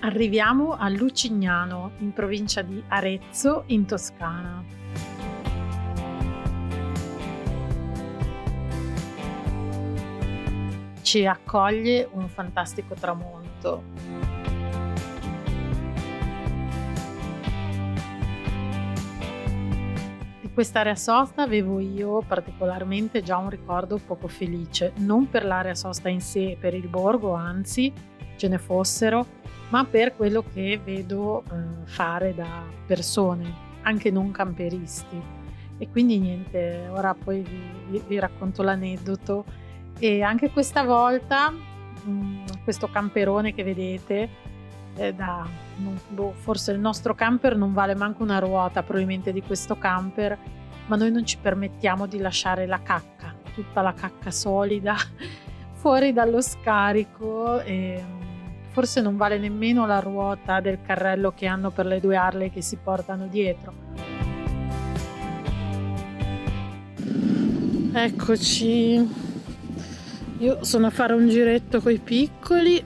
Arriviamo a Lucignano, in provincia di Arezzo, in Toscana. Ci accoglie un fantastico tramonto. Di quest'area sosta avevo io particolarmente già un ricordo poco felice, non per l'area sosta in sé e per il borgo, anzi ce ne fossero, ma per quello che vedo fare da persone, anche non camperisti. E quindi niente, ora poi vi racconto l'aneddoto. E anche questa volta questo camperone che vedete, forse il nostro camper non vale manco una ruota probabilmente di questo camper, ma noi non ci permettiamo di lasciare la cacca, tutta la cacca solida fuori dallo scarico, e forse non vale nemmeno la ruota del carrello che hanno per le due Harley che si portano dietro. Eccoci, io sono a fare un giretto coi piccoli,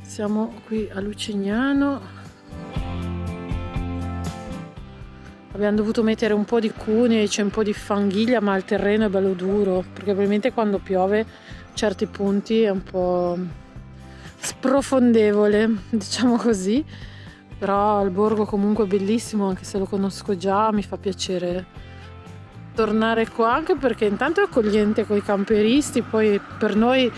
siamo qui a Lucignano, abbiamo dovuto mettere un po' di cunei, c'è un po' di fanghiglia, ma il terreno è bello duro, perché probabilmente quando piove a certi punti è un po' sprofondevole, diciamo così, però il borgo comunque è bellissimo, anche se lo conosco già, mi fa piacere tornare qua, anche perché intanto è accogliente coi camperisti, poi per noi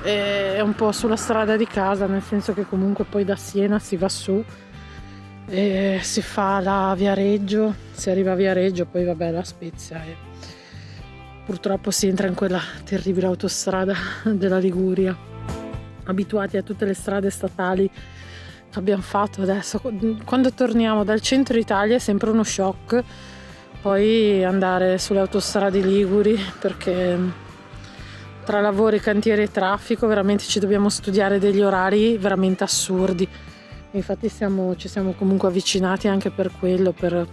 è un po' sulla strada di casa, nel senso che comunque poi da Siena si va su e si fa la Viareggio, si arriva a Viareggio, poi vabbè la Spezia e purtroppo si entra in quella terribile autostrada della Liguria. Abituati a tutte le strade statali che abbiamo fatto adesso, quando torniamo dal centro Italia è sempre uno shock poi andare sulle autostrade liguri, perché tra lavori, cantieri e traffico veramente ci dobbiamo studiare degli orari veramente assurdi. Infatti ci siamo comunque avvicinati anche per quello, per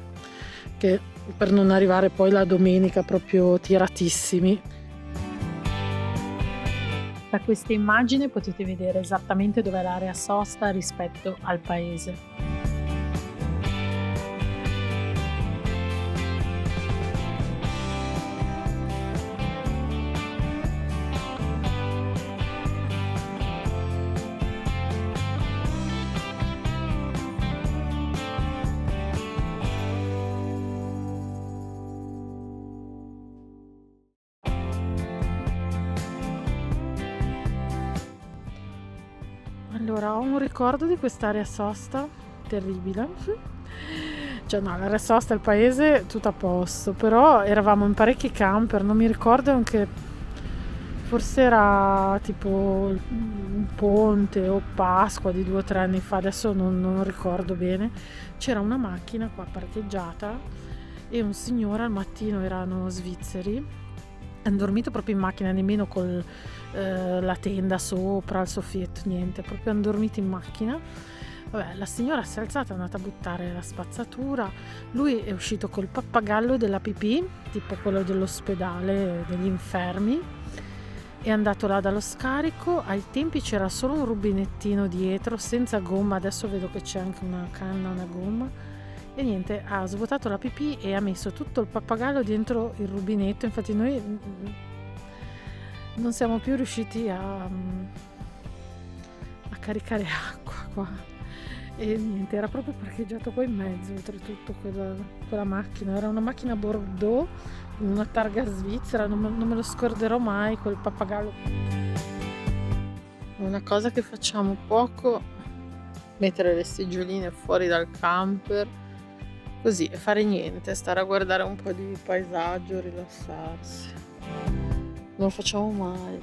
non arrivare poi la domenica proprio tiratissimi. Da questa immagine potete vedere esattamente dov'è l'area sosta rispetto al paese. Allora, ho un ricordo di quest'area sosta terribile. Cioè no, l'area sosta, il paese, tutto a posto, però eravamo in parecchi camper, non mi ricordo anche, forse era tipo un ponte o Pasqua di 2 o 3 anni fa, adesso non ricordo bene. C'era una macchina qua parcheggiata e un signore al mattino, erano svizzeri, hanno dormito proprio in macchina, nemmeno con la tenda sopra, il soffietto, niente, proprio hanno dormito in macchina. Vabbè, la signora si è alzata, è andata a buttare la spazzatura, lui è uscito col pappagallo della pipì, tipo quello dell'ospedale degli infermi, è andato là dallo scarico. Ai tempi c'era solo un rubinettino dietro senza gomma, adesso vedo che c'è anche una canna, una gomma, e niente, ha svuotato la pipì e ha messo tutto il pappagallo dentro il rubinetto. Infatti noi non siamo più riusciti a caricare acqua qua, e niente, era proprio parcheggiato qua in mezzo. Oltretutto quella macchina era una macchina Bordeaux, una targa svizzera, non me lo scorderò mai, quel pappagallo. Una cosa che facciamo poco, mettere le seggiolini fuori dal camper così e fare niente, stare a guardare un po' di paesaggio, rilassarsi. Non lo facciamo mai.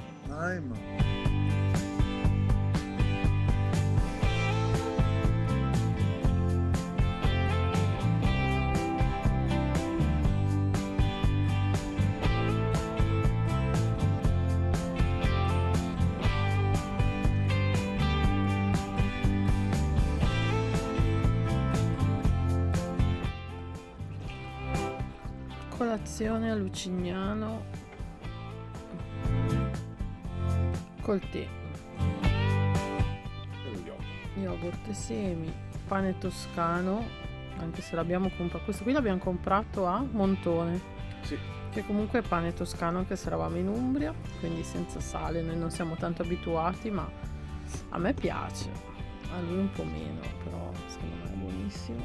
Colazione a Lucignano col tè. yogurt e semi, pane toscano, anche se l'abbiamo comprato, questo qui l'abbiamo comprato a Montone, Sì, che comunque è pane toscano anche se eravamo in Umbria, quindi senza sale, noi non siamo tanto abituati, ma a me piace, a lui un po' meno, però secondo me è buonissimo.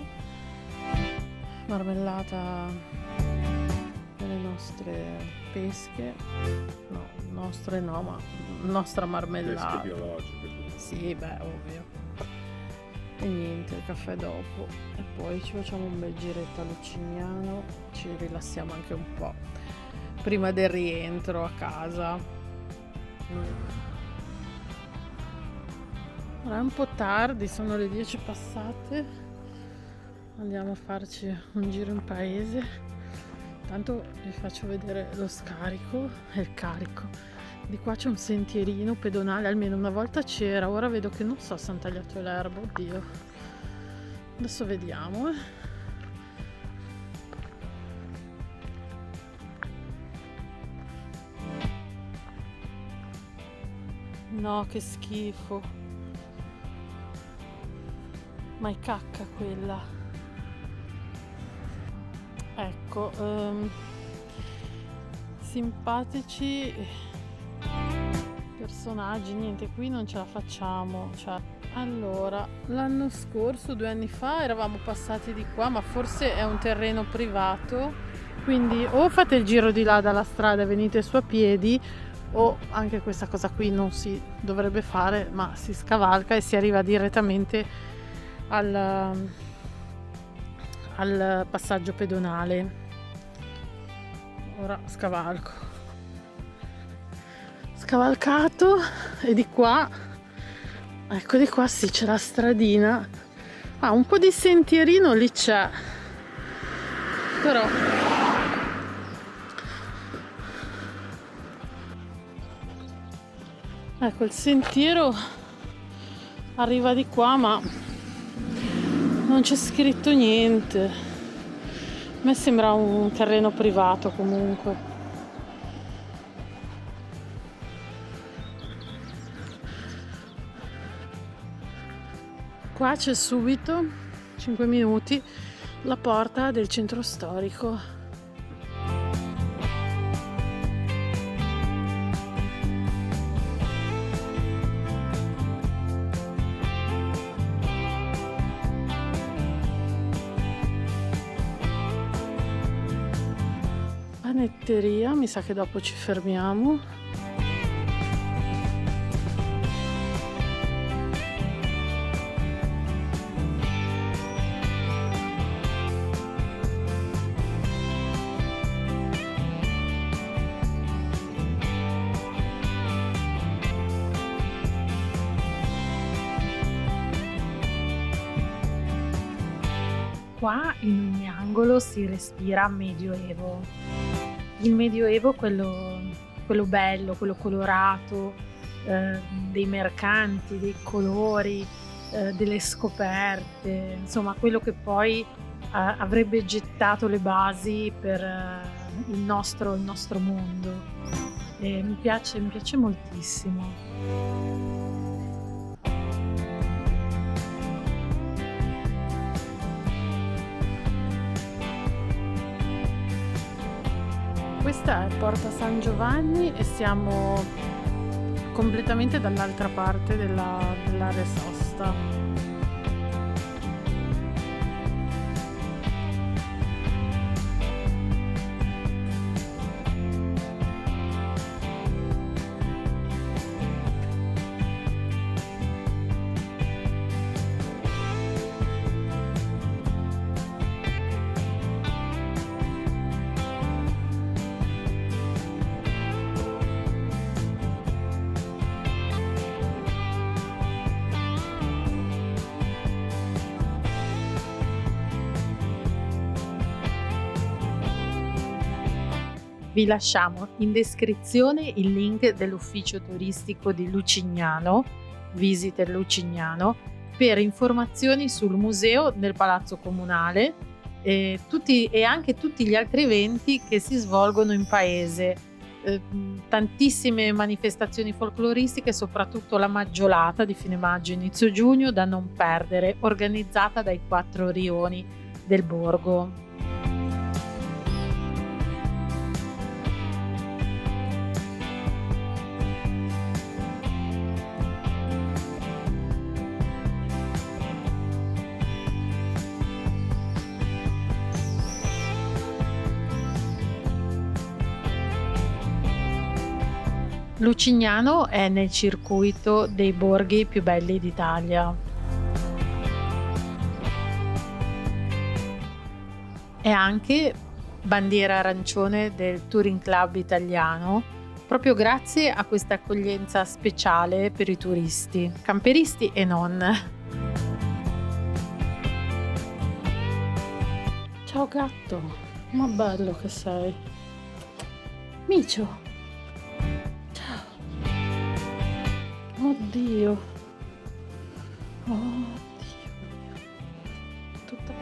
Marmellata delle nostre pesche, no, nostre no, ma nostra pesche marmellata. biologiche. Sì, beh, ovvio. E niente, il caffè dopo. E poi ci facciamo un bel giretto a Lucignano, ci rilassiamo anche un po' prima del rientro a casa. Ora è un po' tardi, sono le 10 passate. Andiamo a farci un giro in paese. Tanto vi faccio vedere lo scarico e il carico. Di qua c'è un sentierino pedonale, almeno una volta c'era, ora vedo che non so se hanno tagliato l'erba, oddio. Adesso vediamo. No, che schifo. Ma è cacca quella. Ecco, simpatici personaggi, niente, qui non ce la facciamo, cioè. Allora, l'anno scorso, 2 anni fa, eravamo passati di qua, ma forse è un terreno privato, quindi o fate il giro di là dalla strada e venite su a piedi, o anche questa cosa qui non si dovrebbe fare, ma si scavalca e si arriva direttamente al passaggio pedonale. Ora scavalcato, e di qua, ecco, di qua sì, c'è la stradina. Un po' di sentierino lì c'è, però ecco, il sentiero arriva di qua, ma non c'è scritto niente. A me sembra un terreno privato comunque. Qua c'è subito, 5 minuti, la porta del centro storico. Panetteria, mi sa che dopo ci fermiamo. Qua in ogni angolo si respira medioevo. Il medioevo, quello bello, quello colorato, dei mercanti, dei colori, delle scoperte, insomma quello che poi avrebbe gettato le basi per il nostro mondo. E mi piace moltissimo. Questa è Porta San Giovanni e siamo completamente dall'altra parte dell'area sosta. Vi lasciamo in descrizione il link dell'ufficio turistico di Lucignano, Visiter Lucignano, per informazioni sul museo nel Palazzo Comunale e anche tutti gli altri eventi che si svolgono in paese, tantissime manifestazioni folcloristiche, soprattutto la Maggiolata di fine maggio, inizio giugno, da non perdere, organizzata dai 4 rioni del borgo. Lucignano è nel circuito dei borghi più belli d'Italia. È anche bandiera arancione del Touring Club italiano, proprio grazie a questa accoglienza speciale per i turisti, camperisti e non. Ciao gatto, ma bello che sei. Micio. Oddio. Oddio. Tutta...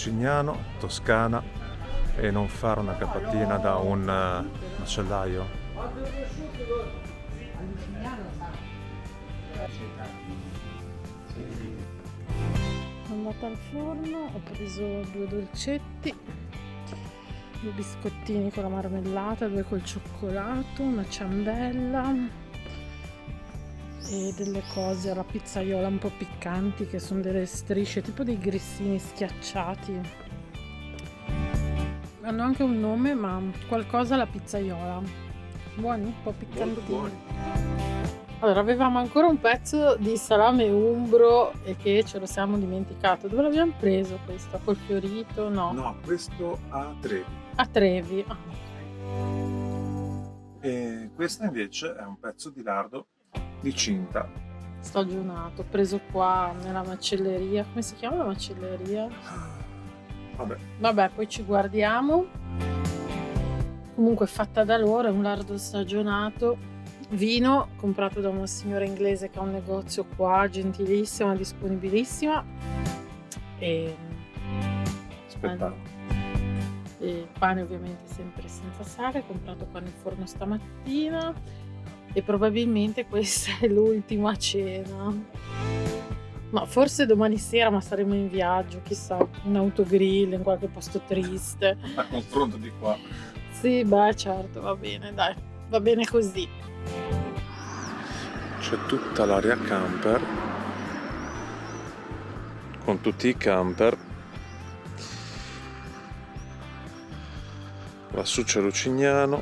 Lucignano, Toscana, e non fare una capatina da un macellaio. Sono andata al forno, ho preso 2 dolcetti, 2 biscottini con la marmellata, 2 col cioccolato, una ciambella e delle cose alla pizzaiola un po' piccanti, che sono delle strisce tipo dei grissini schiacciati. Hanno anche un nome, ma qualcosa alla pizzaiola. Buoni, un po' piccantini. Allora, avevamo ancora un pezzo di salame umbro e che ce lo siamo dimenticato. Dove l'abbiamo preso questo? Col fiorito? No. No, questo a Trevi. A Trevi. Ah, ok. E questo invece è un pezzo di lardo di cinta. Stagionato, preso qua nella macelleria. Come si chiama la macelleria? Vabbè, poi ci guardiamo. Comunque fatta da loro, è un lardo stagionato. Vino comprato da una signora inglese che ha un negozio qua, gentilissima, disponibilissima. E Spettacolo. E pane ovviamente sempre senza sale, comprato pane in forno stamattina e probabilmente questa è l'ultima cena. Ma forse domani sera, ma saremo in viaggio, chissà, in autogrill, in qualche posto triste. A confronto di qua. Sì, beh, certo, va bene, dai, va bene così. C'è tutta l'area camper, con tutti i camper. Lassù c'è Lucignano.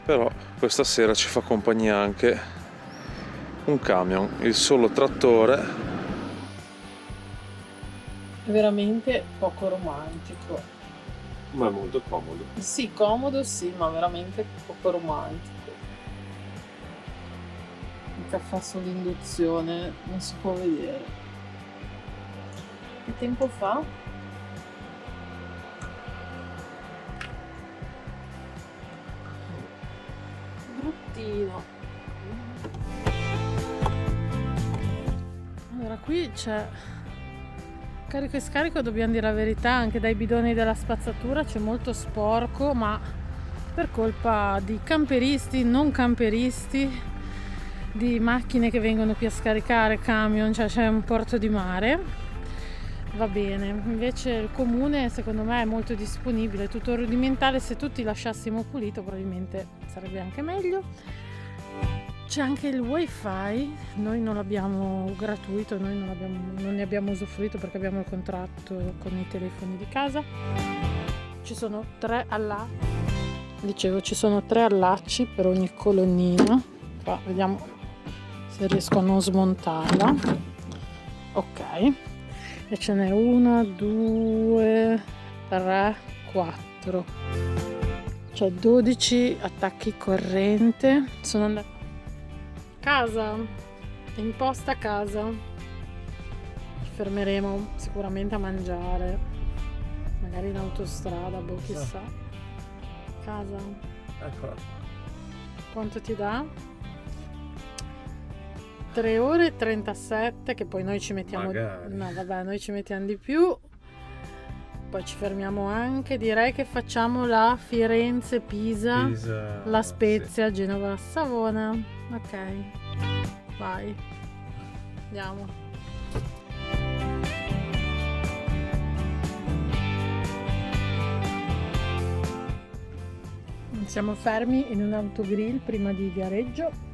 Però questa sera ci fa compagnia anche un camion, il solo trattore. È veramente poco romantico. Ma è molto comodo. Sì, comodo sì, ma veramente poco romantico. Il caffè sull'induzione non si può vedere. Che tempo fa? Bruttino. Allora, qui c'è carico e scarico, dobbiamo dire la verità, anche dai bidoni della spazzatura c'è molto sporco, ma per colpa di camperisti, non camperisti, di macchine che vengono qui a scaricare, camion, cioè c'è un porto di mare. Va bene, invece il comune secondo me è molto disponibile, tutto rudimentale, se tutti lasciassimo pulito probabilmente sarebbe anche meglio. C'è anche il wifi, noi non l'abbiamo gratuito, noi non ne abbiamo usufruito perché abbiamo il contratto con i telefoni di casa. Ci sono 3 allacci per ogni colonnina. Qua vediamo se riesco a non smontarla. Ok. E ce n'è 1, 2, 3, 4. Cioè 12 attacchi corrente. Sono andata a casa, in posta a casa. Ci fermeremo sicuramente a mangiare, magari in autostrada, boh, chissà. Casa. Eccola. Quanto ti dà? 3 ore e 37, che poi noi ci mettiamo. Magari. No, vabbè, noi ci mettiamo di più. Poi ci fermiamo anche. Direi che facciamo la Firenze-Pisa, la Spezia, sì. Genova-Savona. Ok, vai. Andiamo. Siamo fermi in un autogrill prima di Viareggio.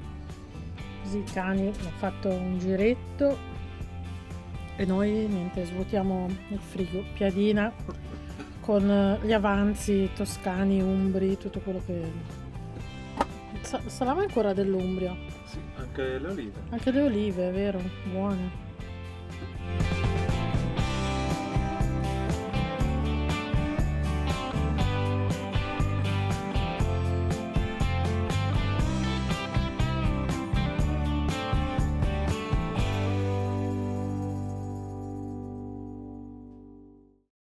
Così i cani hanno fatto un giretto e noi niente, svuotiamo il frigo, piadina con gli avanzi toscani, umbri, tutto quello che salame ancora dell'Umbria. Sì, anche le olive. Anche le olive, è vero, buone.